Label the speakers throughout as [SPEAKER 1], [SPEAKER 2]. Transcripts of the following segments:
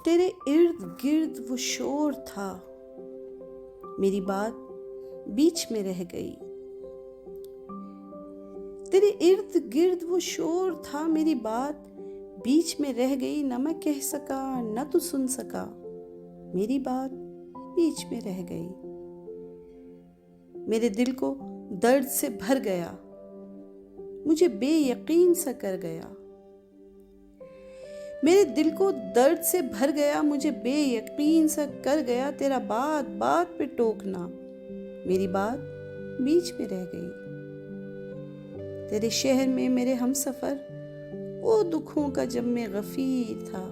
[SPEAKER 1] तेरे इर्द गिर्द वो शोर था, मेरी बात बीच में रह गई। तेरे इर्द गिर्द वो शोर था, मेरी बात बीच में रह गई। न मैं कह सका न तू सुन सका, मेरी बात बीच में रह गई। मेरे दिल को दर्द से भर गया, मुझे बेयकीन सा कर गया। मेरे दिल को दर्द से भर गया, मुझे बेयकीन सा कर गया। तेरा बात बात पे टोकना, मेरी बात बीच में रह गई। तेरे शहर में मेरे हमसफर वो दुखों का जब मैं गफीर था।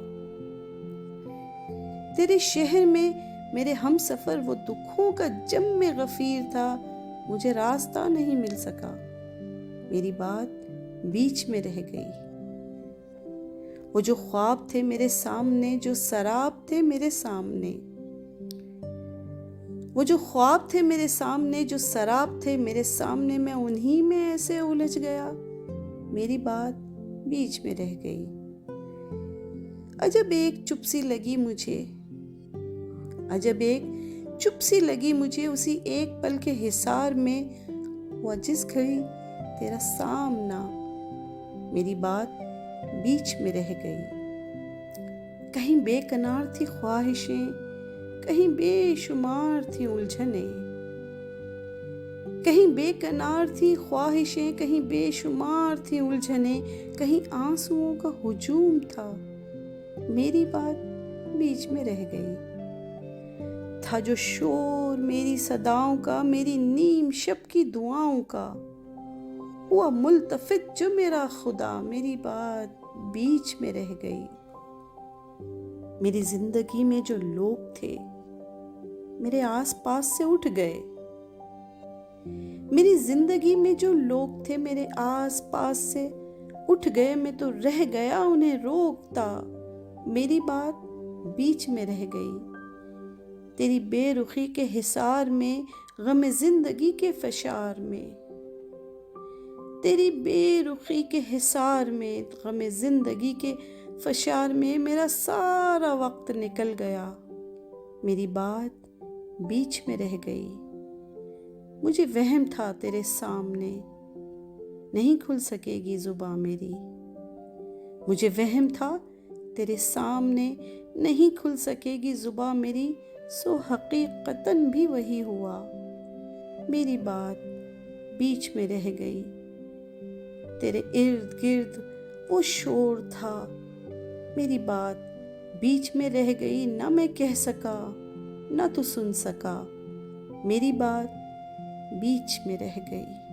[SPEAKER 1] तेरे शहर में मेरे हमसफर वो दुखों का जब मैं गफीर था। मुझे रास्ता नहीं मिल सका, मेरी बात बीच में रह गई। वो जो ख्वाब थे मेरे सामने, जो सराब थे मेरे सामने, वो जो ख्वाब थे मेरे सामने, जो सराब थे मेरे सामने, मैं उन्हीं में ऐसे उलझ गया, मेरी बात बीच में रह गई। अजब एक चुप सी लगी मुझे, अजब एक चुप सी लगी मुझे, उसी एक पल के हिसार में हुआ जिस घड़ी तेरा सामना, मेरी बात बीच में रह गई। कहीं बेकनार थी ख्वाहिशें, कहीं बेशुमार थी उलझनें। कहीं बेकनार थी ख्वाहिशें, कहीं बेशुमार थी उलझनें। कहीं आंसुओं का हुजूम था, मेरी बात बीच में रह गई। था जो शोर मेरी सदाओं का, मेरी नीम शब की दुआओं का, हुआ मुल्तफित जो मेरा खुदा, मेरी बात बीच में रह गई। मेरी जिंदगी में जो लोग थे मेरे आसपास से उठ गए। मेरी जिंदगी में जो लोग थे मेरे आसपास से उठ गए। मैं तो रह गया उन्हें रोकता, मेरी बात बीच में रह गई। तेरी बेरुखी के हिसार में, गम जिंदगी के फशार में, तेरी बेरुखी के हिसार में, गम जिंदगी के फशार में मेरा सारा वक्त निकल गया, मेरी बात बीच में रह गई। मुझे वहम था तेरे सामने नहीं खुल सकेगी जुबां मेरी। मुझे वहम था तेरे सामने नहीं खुल सकेगी जुबां मेरी। सो हकीकतन भी वही हुआ, मेरी बात बीच में रह गई। तेरे इर्द गिर्द वो शोर था, मेरी बात बीच में रह गई। न मैं कह सका न तू सुन सका, मेरी बात बीच में रह गई।